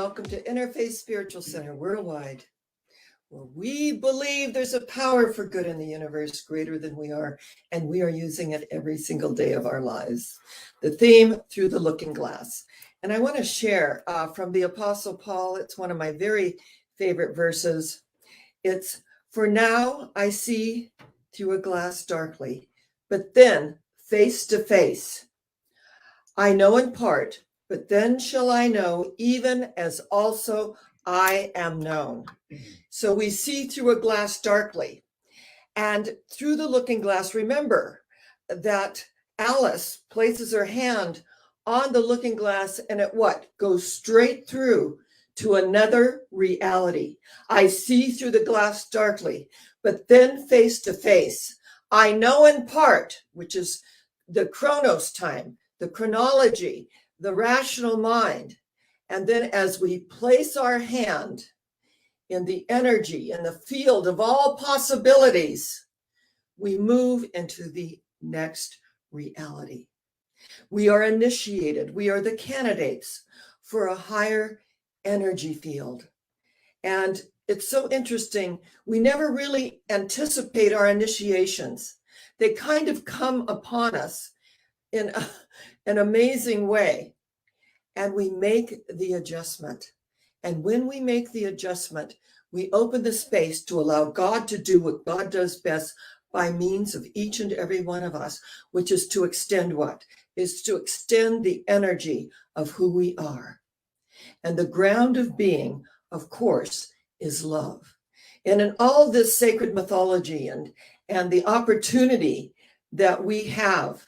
welcome to Interfaith Spiritual Center Worldwide, where we believe there's a power for good in the universe greater than we are, and we are using it every single day of our lives. The theme, Through the Looking Glass. And I want to share from the Apostle Paul. It's one of my very favorite verses. It's, "For now I see through a glass darkly, but then face to face. I know in part, but then shall I know, even as also I am known." So we see through a glass darkly. And through the looking glass, remember that Alice places her hand on the looking glass and it what? Goes straight through to another reality. I see through the glass darkly, but then face to face. I know in part, which is the chronos time, the chronology, the rational mind. And then as we place our hand in the energy, in the field of all possibilities, we move into the next reality. We are initiated. We are the candidates for a higher energy field. And it's so interesting. We never really anticipate our initiations. They kind of come upon us in an amazing way. And we make the adjustment. And when we make the adjustment, we open the space to allow God to do what God does best by means of each and every one of us, which is to extend what? Is to extend the energy of who we are. And the ground of being, of course, is love. And in all this sacred mythology and the opportunity that we have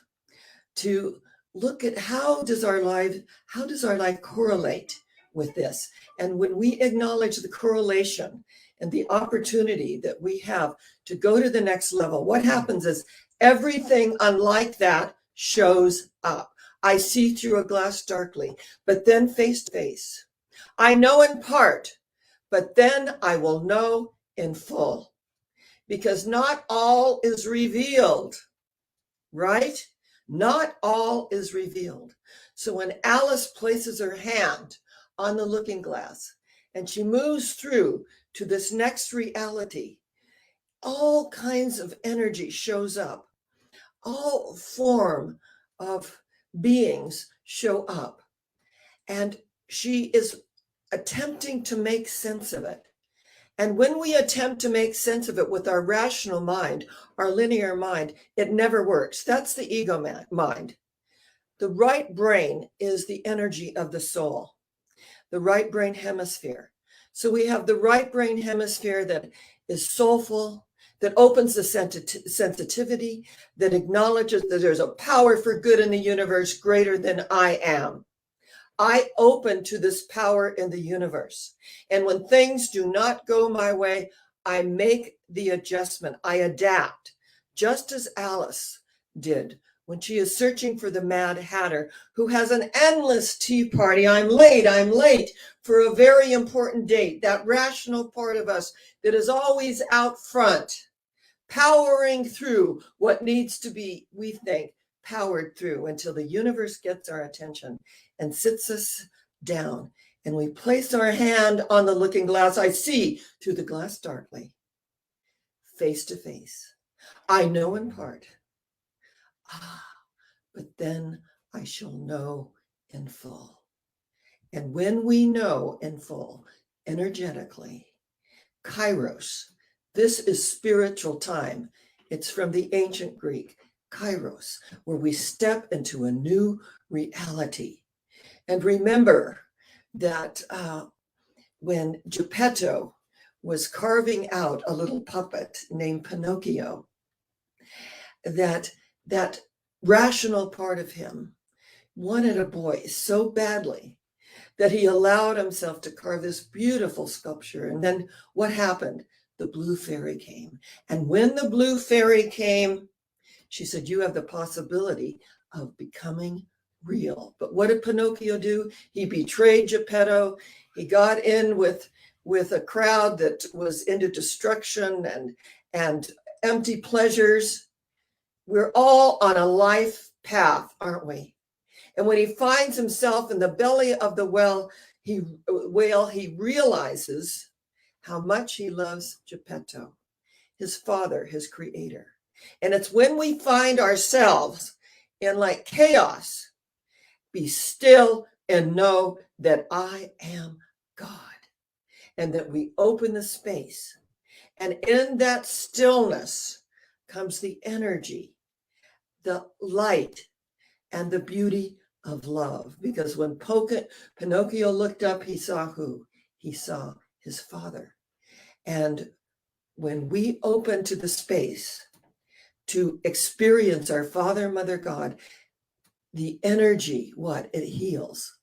to look at how does our life correlate with this? And when we acknowledge the correlation and the opportunity that we have to go to the next level, what happens is everything unlike that shows up. I see through a glass darkly, but then face to face. I know in part, but then I will know in full. Because not all is revealed, right? Not all is revealed. So when Alice places her hand on the looking glass and she moves through to this next reality, all kinds of energy shows up. All form of beings show up. And she is attempting to make sense of it. And when we attempt to make sense of it with our rational mind, our linear mind, it never works. That's the ego mind. The right brain is the energy of the soul, the right brain hemisphere. So we have the right brain hemisphere that is soulful, that opens the sensitivity, that acknowledges that there's a power for good in the universe greater than I am. I open to this power in the universe. And when things do not go my way, I make the adjustment. I adapt, just as Alice did when she is searching for the Mad Hatter, who has an endless tea party. I'm late for a very important date. That rational part of us that is always out front, powering through what needs to be, we think, powered through until the universe gets our attention and sits us down, and we place our hand on the looking glass. I see through the glass darkly, face to face. I know in part, but then I shall know in full. And when we know in full, energetically, Kairos, this is spiritual time. It's from the ancient Greek, Kairos, where we step into a new reality. And remember that when Geppetto was carving out a little puppet named Pinocchio, that rational part of him wanted a boy so badly that he allowed himself to carve this beautiful sculpture. And then what happened? The blue fairy came. And when the blue fairy came, she said, you have the possibility of becoming real. But what did Pinocchio do? He betrayed Geppetto. He got in with a crowd that was into destruction and empty pleasures. We're all on a life path, aren't we? And when he finds himself in the belly of the well, he realizes how much he loves Geppetto, his father, his creator. And it's when we find ourselves in like chaos, be still and know that I am God, and that we open the space. And in that stillness comes the energy, the light, and the beauty of love. Because when Pinocchio looked up, he saw who? He saw his father. And when we open to the space to experience our Father, Mother, God, the energy, it heals.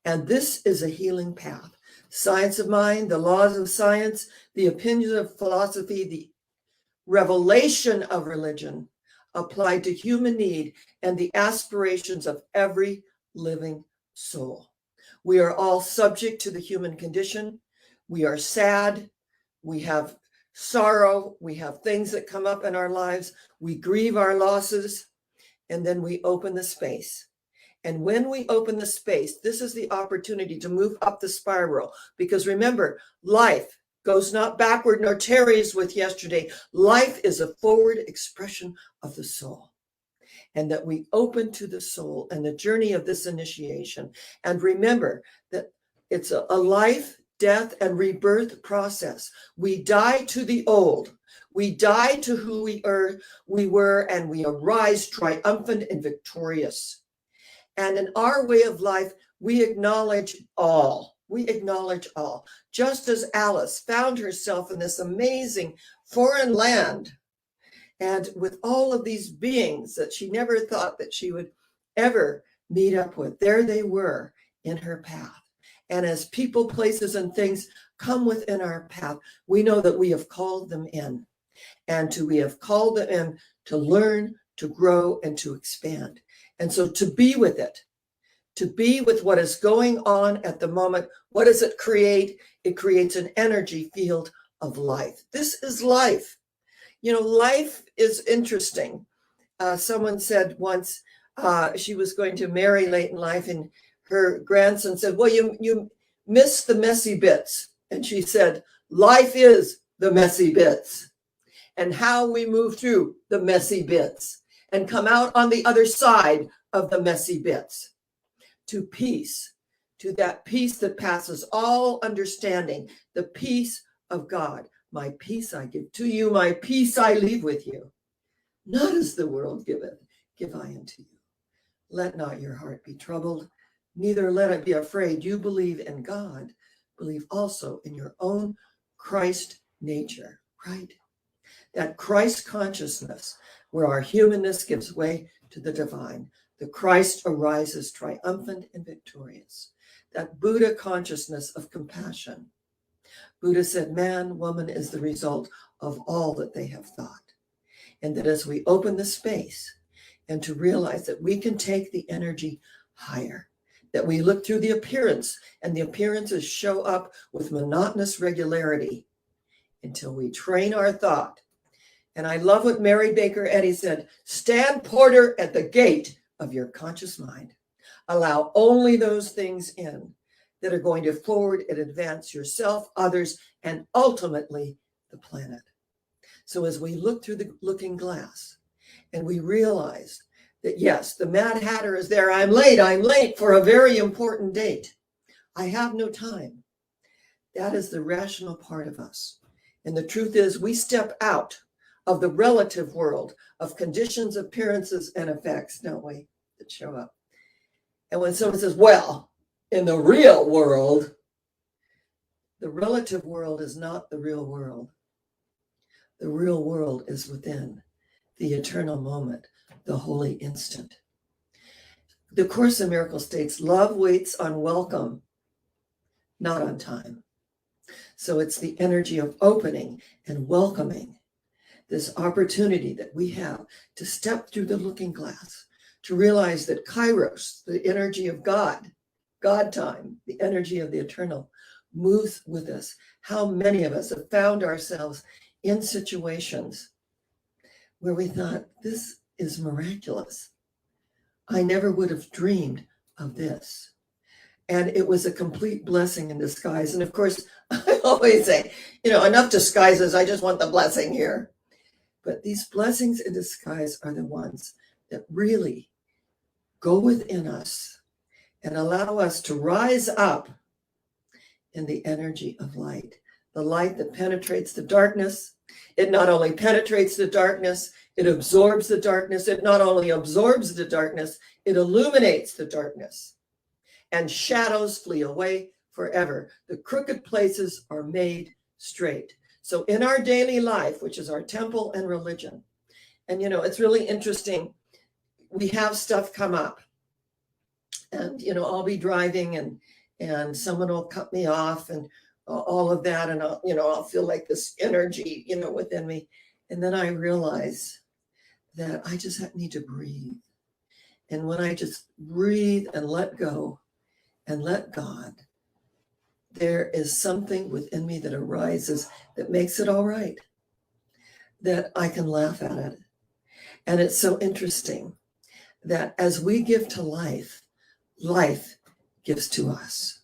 And this is a healing path. Science of mind, the laws of science, the opinions of philosophy, the revelation of religion applied to human need and the aspirations of every living soul. We are all subject to the human condition. We are sad. We have sorrow. We have things that come up in our lives. We grieve our losses, and then we open the space. And when we open the space, this is the opportunity to move up the spiral. Because remember, life goes not backward nor tarries with yesterday. Life is a forward expression of the soul. And that we open to the soul and the journey of this initiation. And remember that it's a life, death, and rebirth process. We die to the old. We die to who we were, and we arise triumphant and victorious. And in our way of life, we acknowledge all. We acknowledge all. Just as Alice found herself in this amazing foreign land, and with all of these beings that she never thought that she would ever meet up with, there they were in her path. And as people, places, and things come within our path, we know that we have called them in. And we have called them in to learn, to grow, and to expand. And so to be with it, to be with what is going on at the moment, what does it create? It creates an energy field of life. This is life. You know, life is interesting. Someone said once she was going to marry late in life, and her grandson said, well, you miss the messy bits. And she said, life is the messy bits, and how we move through the messy bits and come out on the other side of the messy bits to peace, to that peace that passes all understanding, the peace of God. My peace I give to you, my peace I leave with you. Not as the world giveth, give I unto you. Let not your heart be troubled, neither let it be afraid. You believe in God, believe also in your own Christ nature, right? That Christ consciousness, where our humanness gives way to the divine. The Christ arises triumphant and victorious. That Buddha consciousness of compassion. Buddha said, man, woman is the result of all that they have thought. And that as we open the space and to realize that we can take the energy higher, that we look through the appearance, and the appearances show up with monotonous regularity until we train our thought. And I love what Mary Baker Eddy said, stand porter at the gate of your conscious mind. Allow only those things in that are going to forward and advance yourself, others, and ultimately the planet. So as we look through the looking glass and we realize that, yes, the Mad Hatter is there. I'm late for a very important date. I have no time. That is the rational part of us. And the truth is, we step out of the relative world of conditions, appearances, and effects, don't we, that show up. And when someone says, well, in the real world, the relative world is not the real world. The real world is within the eternal moment, the holy instant. The Course in Miracles states, love waits on welcome, not on time. So it's the energy of opening and welcoming this opportunity that we have to step through the looking glass, to realize that Kairos, the energy of God, God time, the energy of the eternal, moves with us. How many of us have found ourselves in situations where we thought, this is miraculous. I never would have dreamed of this. And it was a complete blessing in disguise. And of course, I always say, enough disguises. I just want the blessing here. But these blessings in disguise are the ones that really go within us and allow us to rise up in the energy of light, the light that penetrates the darkness. It not only penetrates the darkness, it absorbs the darkness. It not only absorbs the darkness, it illuminates the darkness. And shadows flee away forever. The crooked places are made straight. So in our daily life, which is our temple and religion, and it's really interesting, we have stuff come up. And I'll be driving and someone will cut me off and all of that, and I'll feel like this energy within me. And then I realize that I just need to breathe. And when I just breathe and let go and let God, there is something within me that arises that makes it all right, that I can laugh at it. And it's so interesting that as we give to life, life gives to us.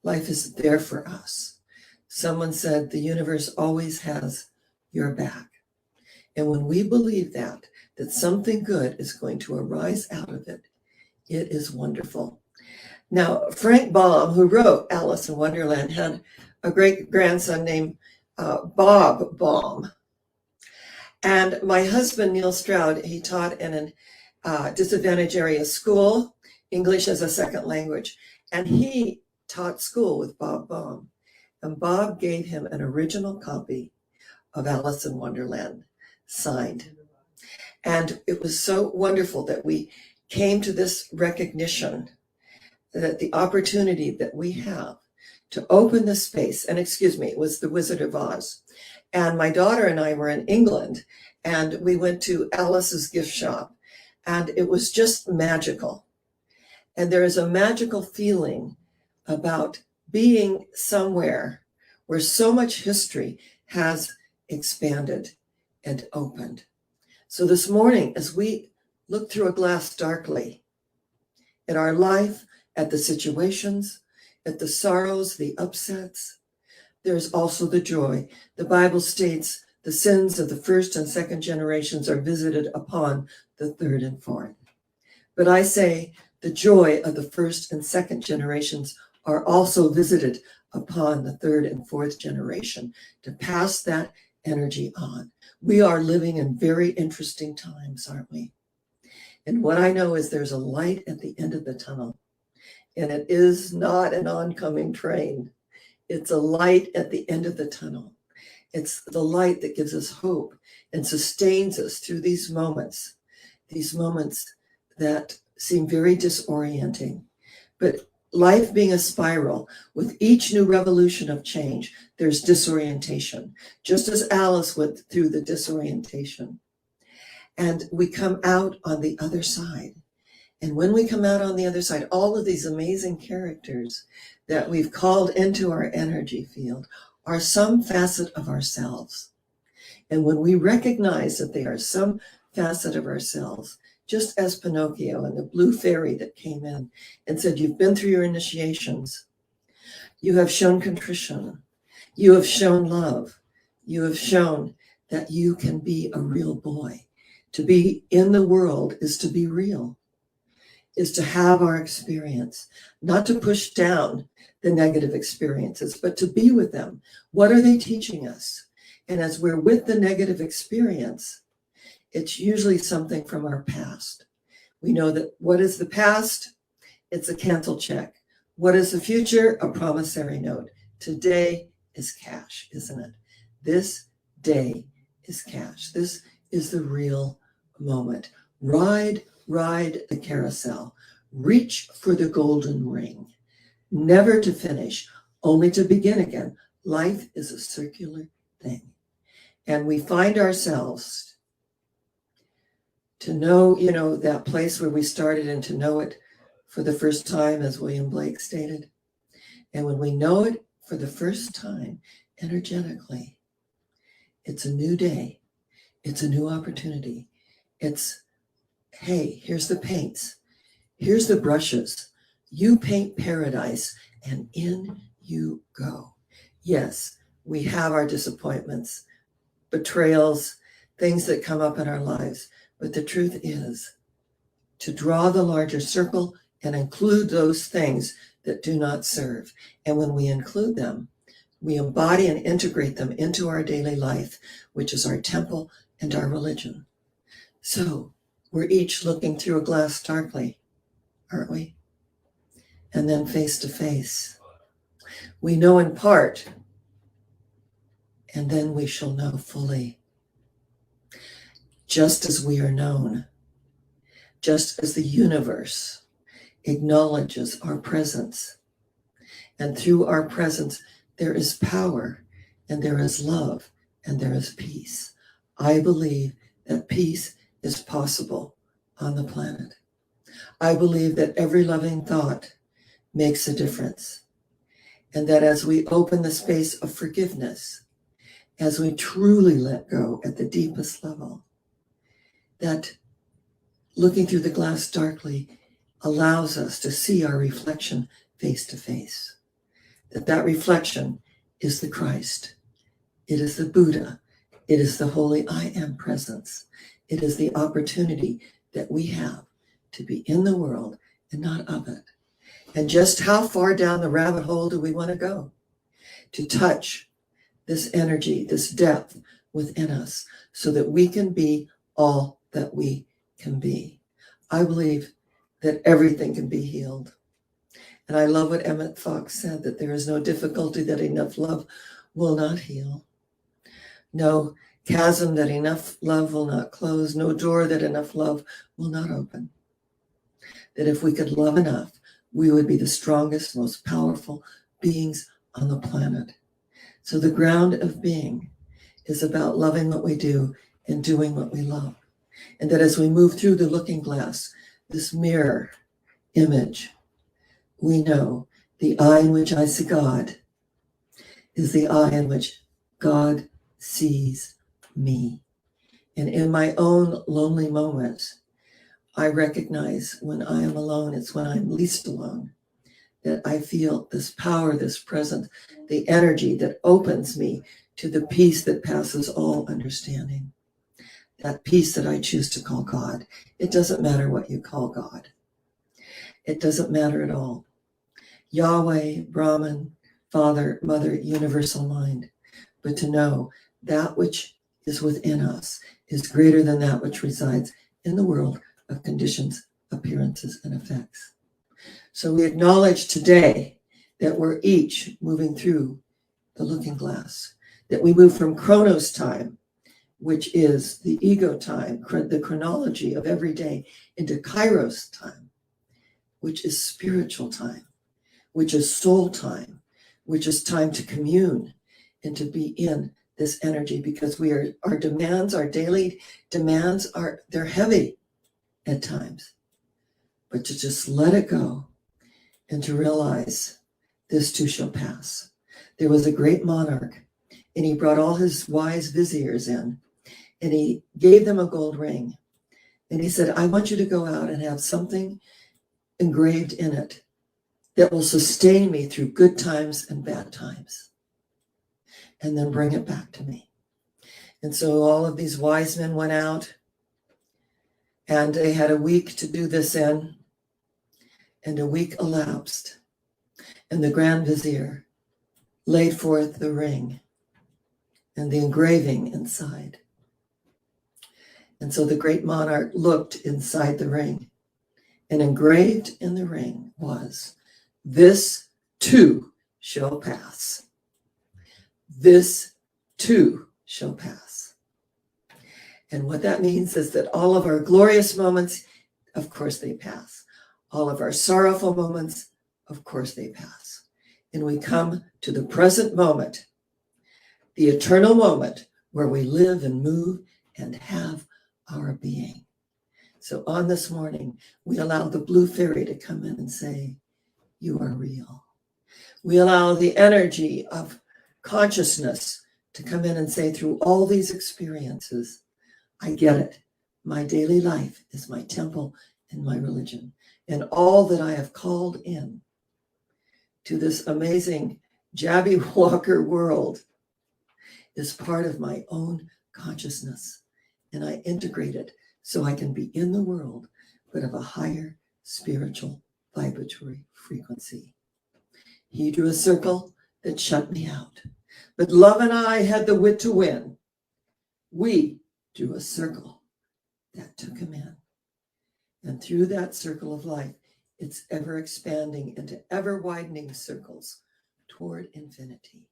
Life is there for us. Someone said the universe always has your back. And when we believe that something good is going to arise out of it, it is wonderful. Now, Frank Baum, who wrote Alice in Wonderland, had a great grandson named Bob Baum. And my husband, Neil Stroud, he taught in a disadvantaged area school, English as a second language. And he taught school with Bob Baum. And Bob gave him an original copy of Alice in Wonderland, signed. And it was so wonderful that we came to this recognition that the opportunity that we have to open the space, and it was The Wizard of Oz. And my daughter and I were in England, and we went to Alice's gift shop, and it was just magical. And there is a magical feeling about being somewhere where so much history has expanded and opened. So this morning, as we look through a glass darkly at our life, at the situations, at the sorrows, the upsets, there's also the joy. The Bible states the sins of the first and second generations are visited upon the third and fourth. But I say the joy of the first and second generations are also visited upon the third and fourth generation to pass that energy on. We are living in very interesting times, aren't we? And what I know is there's a light at the end of the tunnel. And it is not an oncoming train. It's a light at the end of the tunnel. It's the light that gives us hope and sustains us through these moments that seem very disorienting. But life being a spiral, with each new revolution of change, there's disorientation, just as Alice went through the disorientation. And we come out on the other side. And when we come out on the other side, all of these amazing characters that we've called into our energy field are some facet of ourselves. And when we recognize that they are some facet of ourselves, just as Pinocchio and the blue fairy that came in and said, you've been through your initiations, you have shown contrition, you have shown love, you have shown that you can be a real boy. To be in the world is to be real, is to have our experience, not to push down the negative experiences, but to be with them. What are they teaching us? And as we're with the negative experience, it's usually something from our past. We know that what is the past? It's a cancel check. What is the future? A promissory note. Today is cash, isn't it? This day is cash. This is the real moment. Ride the carousel. Reach for the golden ring. Never to finish, only to begin again. Life is a circular thing. And we find ourselves to know, that place where we started and to know it for the first time, as William Blake stated. And when we know it for the first time, energetically, it's a new day. It's a new opportunity. It's, hey, here's the paints. Here's the brushes. You paint paradise and in you go. Yes, we have our disappointments, betrayals, things that come up in our lives. But the truth is to draw the larger circle and include those things that do not serve. And when we include them, we embody and integrate them into our daily life, which is our temple and our religion. So we're each looking through a glass darkly, aren't we? And then face to face. We know in part, and then we shall know fully. Just as we are known, just as the universe acknowledges our presence. And through our presence, there is power, and there is love, and there is peace. I believe that peace is possible on the planet. I believe that every loving thought makes a difference. And that as we open the space of forgiveness, as we truly let go at the deepest level, that looking through the glass darkly allows us to see our reflection face to face. That reflection is the Christ. It is the Buddha. It is the holy I am presence. It is the opportunity that we have to be in the world and not of it. And just how far down the rabbit hole do we want to go? To touch this energy, this depth within us, so that we can be all that we can be. I believe that everything can be healed. And I love what Emmett Fox said, that there is no difficulty that enough love will not heal. No chasm that enough love will not close. No door that enough love will not open. That if we could love enough, we would be the strongest, most powerful beings on the planet. So the ground of being is about loving what we do and doing what we love. And that as we move through the looking glass, this mirror image, we know the eye in which I see God is the eye in which God sees me. And in my own lonely moments, I recognize when I am alone, it's when I'm least alone, that I feel this power, this presence, the energy that opens me to the peace that passes all understanding. That peace that I choose to call God. It doesn't matter what you call God. It doesn't matter at all. Yahweh, Brahman, Father, Mother, Universal Mind. But to know that which is within us is greater than that which resides in the world of conditions, appearances, and effects. So we acknowledge today that we're each moving through the looking glass, that we move from Chronos time, which is the ego time, the chronology of every day, into Kairos time, which is spiritual time, which is soul time, which is time to commune and to be in this energy, because our demands, our daily demands they're heavy at times, but to just let it go and to realize this too shall pass. There was a great monarch, and he brought all his wise viziers in, and he gave them a gold ring. And he said, I want you to go out and have something engraved in it that will sustain me through good times and bad times. And then bring it back to me. And so all of these wise men went out, and they had a week to do this in, and a week elapsed. And the Grand Vizier laid forth the ring and the engraving inside. And so the great monarch looked inside the ring, and engraved in the ring was, this too shall pass. This too shall pass. And what that means is that all of our glorious moments, of course they pass. All of our sorrowful moments, of course they pass. And we come to the present moment, the eternal moment where we live and move and have our being. So on this morning, we allow the blue fairy to come in and say, you are real. We allow the energy of consciousness to come in and say, through all these experiences, I get it. My daily life is my temple and my religion. And all that I have called in to this amazing Jabby Walker world is part of my own consciousness. And I integrate it so I can be in the world, but of a higher spiritual vibratory frequency. He drew a circle that shut me out. But love and I had the wit to win. We drew a circle that took him in. And through that circle of life, it's ever expanding into ever widening circles toward infinity.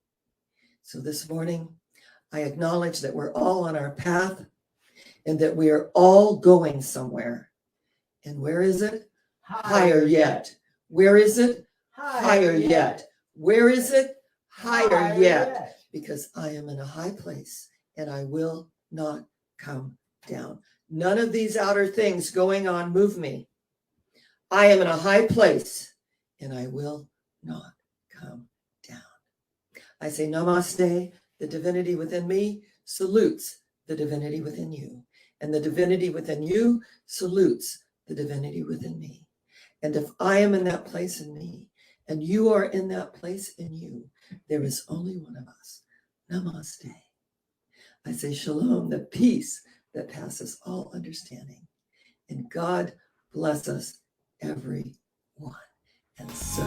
So this morning, I acknowledge that we're all on our path and that we are all going somewhere. And where is it? Higher yet. Where is it? Higher yet. Where is it? Higher yet. Because I am in a high place and I will not come down. None of these outer things going on move me. I am in a high place and I will not come down. I say namaste. The divinity within me salutes the divinity within you. And the divinity within you salutes the divinity within me. And if I am in that place in me, and you are in that place in you, there is only one of us. Namaste. I say shalom, the peace that passes all understanding. And God bless us, everyone. And so